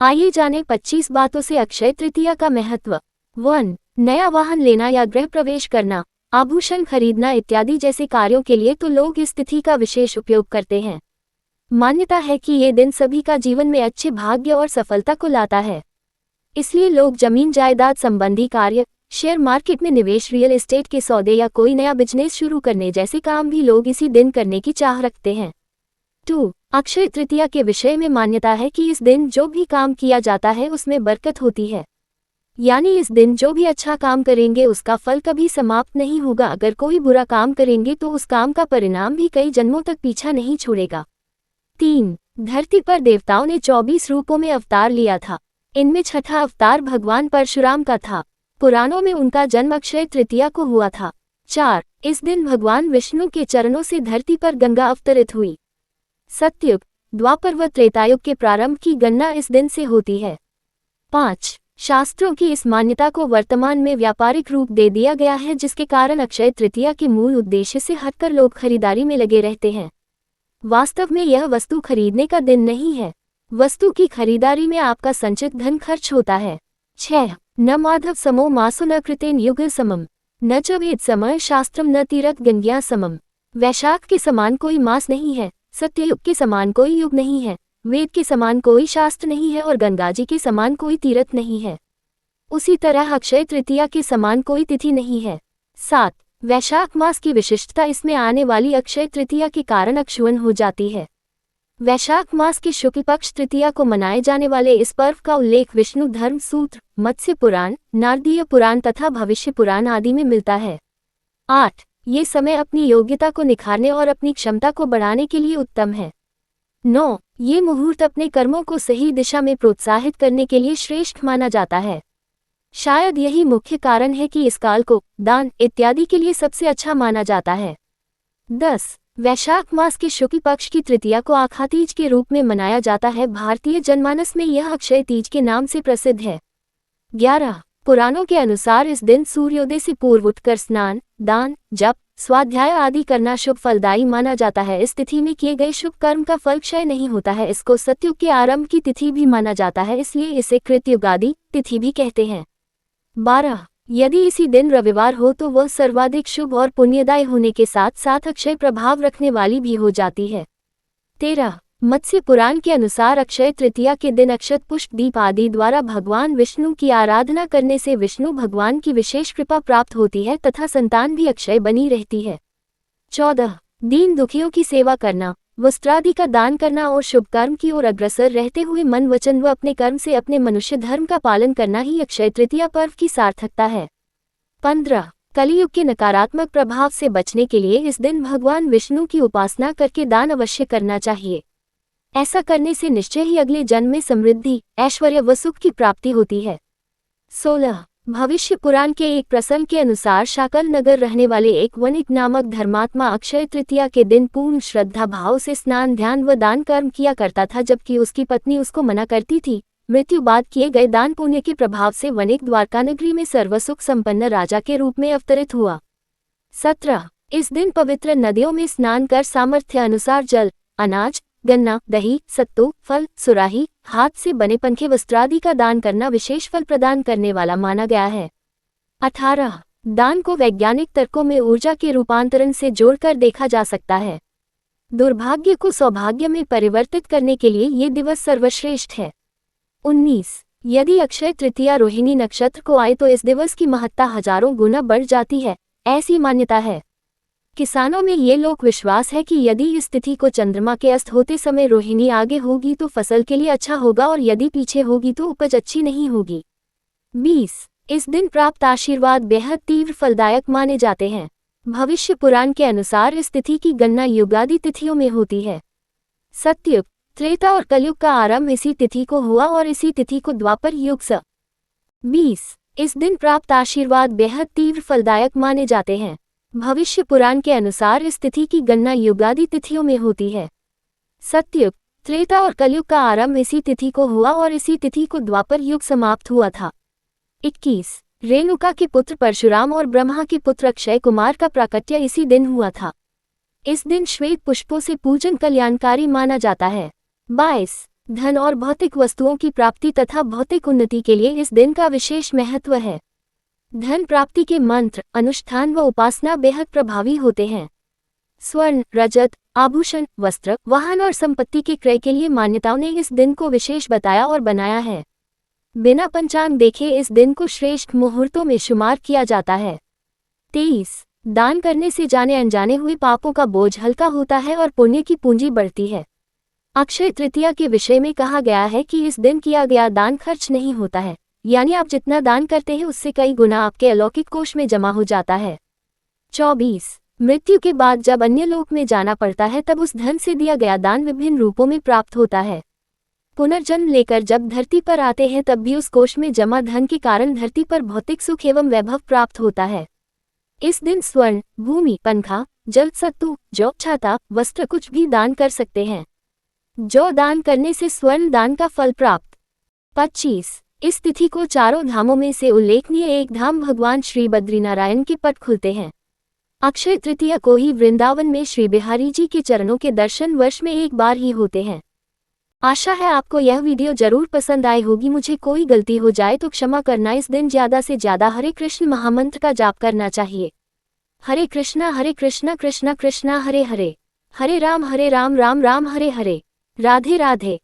आइए जाने 25 बातों से अक्षय तृतीया का महत्व। 1. नया वाहन लेना या गृह प्रवेश करना, आभूषण खरीदना इत्यादि जैसे कार्यों के लिए तो लोग इस तिथि का विशेष उपयोग करते हैं। मान्यता है कि ये दिन सभी का जीवन में अच्छे भाग्य और सफलता को लाता है। इसलिए लोग जमीन जायदाद संबंधी कार्य, शेयर मार्केट में निवेश, रियल एस्टेट के सौदे या कोई नया बिजनेस शुरू करने जैसे काम भी लोग इसी दिन करने की चाह रखते हैं। 2. अक्षय तृतीया के विषय में मान्यता है कि इस दिन जो भी काम किया जाता है उसमें बरकत होती है। यानी इस दिन जो भी अच्छा काम करेंगे उसका फल कभी समाप्त नहीं होगा। अगर कोई बुरा काम करेंगे तो उस काम का परिणाम भी कई जन्मों तक पीछा नहीं छोड़ेगा। 3. धरती पर देवताओं ने 24 रूपों में अवतार लिया था। इनमें छठा अवतार भगवान परशुराम का था। पुराणों में उनका जन्म अक्षय तृतीया को हुआ था। 4. इस दिन भगवान विष्णु के चरणों से धरती पर गंगा अवतरित हुई। सतयुग, द्वापर व त्रेतायुग के प्रारंभ की गणना इस दिन से होती है। 5. शास्त्रों की इस मान्यता को वर्तमान में व्यापारिक रूप दे दिया गया है, जिसके कारण अक्षय तृतीया के मूल उद्देश्य से हटकर लोग खरीदारी में लगे रहते हैं। वास्तव में यह वस्तु खरीदने का दिन नहीं है। वस्तु की खरीदारी में आपका संचित धन खर्च होता है। 6. न माधव समो मासो न कृतेन युग समम, न च वेद समय शास्त्रम न तीरथ गंग्या समम। वैशाख के समान कोई मास नहीं है, सत्ययुग के समान कोई युग नहीं है, वेद के समान कोई शास्त्र नहीं है और गंगा जी के समान कोई तीर्थ नहीं है। उसी तरह अक्षय तृतीया के समान कोई तिथि नहीं है। 7. वैशाख मास की विशिष्टता इसमें आने वाली अक्षय तृतीया के कारण अक्षुण्ण हो जाती है। वैशाख मास की शुक्ल पक्ष तृतीया को मनाए जाने वाले इस पर्व का उल्लेख विष्णु धर्म सूत्र, मत्स्य पुराण, नारदीय पुराण तथा भविष्य पुराण आदि में मिलता है। 8. ये समय अपनी योग्यता को निखारने और अपनी क्षमता को बढ़ाने के लिए उत्तम है। 9. ये मुहूर्त अपने कर्मों को सही दिशा में प्रोत्साहित करने के लिए श्रेष्ठ माना जाता है। शायद यही मुख्य कारण है कि इस काल को दान इत्यादि के लिए सबसे अच्छा माना जाता है। 10. वैशाख मास के शुक्ल पक्ष की तृतीया को आखा तीज के रूप में मनाया जाता है। भारतीय जनमानस में यह अक्षय तीज के नाम से प्रसिद्ध है। 11. पुराणों के अनुसार इस दिन सूर्योदय से पूर्व उठकर स्नान, दान, जप, स्वाध्याय आदि करना शुभ फलदायी माना जाता है। इस तिथि में किए गए शुभ कर्म का फल क्षय नहीं होता है। इसको सतयुग के आरंभ की तिथि भी माना जाता है, इसलिए इसे कृतयुगादि तिथि भी कहते हैं। 12. यदि इसी दिन रविवार हो तो वह सर्वाधिक शुभ और पुण्यदायी होने के साथ साथ अक्षय प्रभाव रखने वाली भी हो जाती है। 13. मत्स्य पुराण के अनुसार अक्षय तृतीया के दिन अक्षत पुष्प दीप आदि द्वारा भगवान विष्णु की आराधना करने से विष्णु भगवान की विशेष कृपा प्राप्त होती है तथा संतान भी अक्षय बनी रहती है। 14. दीन दुखियों की सेवा करना, वस्त्रादि का दान करना और शुभ कर्म की ओर अग्रसर रहते हुए मन वचन व अपने कर्म से अपने मनुष्य धर्म का पालन करना ही अक्षय तृतीया पर्व की सार्थकता है। 15. कलियुग के नकारात्मक प्रभाव से बचने के लिए इस दिन भगवान विष्णु की उपासना करके दान अवश्य करना चाहिए। ऐसा करने से निश्चय ही अगले जन्म में समृद्धि, ऐश्वर्य व सुख की प्राप्ति होती है। 16. भविष्य पुराण के एक प्रसंग के अनुसार शाकल नगर रहने वाले एक वणिक नामक धर्मात्मा अक्षय तृतीया के दिन पूर्ण श्रद्धा भाव से स्नान, ध्यान व दान कर्म किया करता था, जबकि उसकी पत्नी उसको मना करती थी। मृत्यु बाद किए गए दान पुण्य के प्रभाव से वणिक द्वारका नगरी में सर्वसुख संपन्न राजा के रूप में अवतरित हुआ। 17. इस दिन पवित्र नदियों में स्नान कर सामर्थ्य अनुसार जल, अनाज, गन्ना, दही, सत्तू, फल, सुराही, हाथ से बने पंखे वस्त्रादि का दान करना विशेष फल प्रदान करने वाला माना गया है। 18. दान को वैज्ञानिक तर्कों में ऊर्जा के रूपांतरण से जोड़कर देखा जा सकता है। दुर्भाग्य को सौभाग्य में परिवर्तित करने के लिए ये दिवस सर्वश्रेष्ठ है। 19. यदि अक्षय तृतीया रोहिणी नक्षत्र को आए तो इस दिवस की महत्ता हजारों गुना बढ़ जाती है, ऐसी मान्यता है। किसानों में ये लोक विश्वास है कि यदि इस तिथि को चंद्रमा के अस्त होते समय रोहिणी आगे होगी तो फसल के लिए अच्छा होगा और यदि पीछे होगी तो उपज अच्छी नहीं होगी। 20. इस दिन प्राप्त आशीर्वाद बेहद तीव्र फलदायक माने जाते हैं। भविष्य पुराण के अनुसार इस तिथि की गणना युगादि तिथियों में होती है। सतयुग, त्रेता और कलयुग का आरंभ इसी तिथि को हुआ और इसी तिथि को द्वापर युग स। 20. इस दिन प्राप्त आशीर्वाद बेहद तीव्र फलदायक माने जाते हैं। भविष्य पुराण के अनुसार इस तिथि की गणना युगादि तिथियों में होती है। सतयुग, त्रेता और कलयुग का आरंभ इसी तिथि को हुआ और इसी तिथि को द्वापर युग समाप्त हुआ था। 21. रेणुका के पुत्र परशुराम और ब्रह्मा के पुत्र अक्षय कुमार का प्राकट्य इसी दिन हुआ था। इस दिन श्वेत पुष्पों से पूजन कल्याणकारी माना जाता है। 22. धन और भौतिक वस्तुओं की प्राप्ति तथा भौतिक उन्नति के लिए इस दिन का विशेष महत्व है। धन प्राप्ति के मंत्र, अनुष्ठान व उपासना बेहद प्रभावी होते हैं। स्वर्ण, रजत, आभूषण, वस्त्र, वाहन और संपत्ति के क्रय के लिए मान्यताओं ने इस दिन को विशेष बताया और बनाया है। बिना पंचांग देखे इस दिन को श्रेष्ठ मुहूर्तों में शुमार किया जाता है। 23. दान करने से जाने अनजाने हुए पापों का बोझ हल्का होता है और पुण्य की पूंजी बढ़ती है। अक्षय तृतीया के विषय में कहा गया है कि इस दिन किया गया दान खर्च नहीं होता है, यानी आप जितना दान करते हैं उससे कई गुना आपके अलौकिक कोष में जमा हो जाता है। 24. मृत्यु के बाद जब अन्य लोक में जाना पड़ता है तब उस धन से दिया गया दान विभिन्न रूपों में प्राप्त होता है। पुनर्जन्म लेकर जब धरती पर आते हैं तब भी उस कोष में जमा धन के कारण धरती पर भौतिक सुख एवं वैभव प्राप्त होता है। इस दिन स्वर्ण, भूमि, पंखा, जल सत्तू, जौ, छाता, वस्त्र कुछ भी दान कर सकते हैं। जौ दान करने से स्वर्ण दान का फल प्राप्त। 25. इस तिथि को चारों धामों में से उल्लेखनीय एक धाम भगवान श्री बद्रीनारायण के पट खुलते हैं। अक्षय तृतीया को ही वृंदावन में श्री बिहारी जी के चरणों के दर्शन वर्ष में एक बार ही होते हैं। आशा है आपको यह वीडियो जरूर पसंद आई होगी। मुझे कोई गलती हो जाए तो क्षमा करना। इस दिन ज्यादा से ज्यादा हरे कृष्ण महामंत्र का जाप करना चाहिए। हरे कृष्णा कृष्णा कृष्णा हरे हरे, हरे राम राम राम हरे हरे। राधे राधे।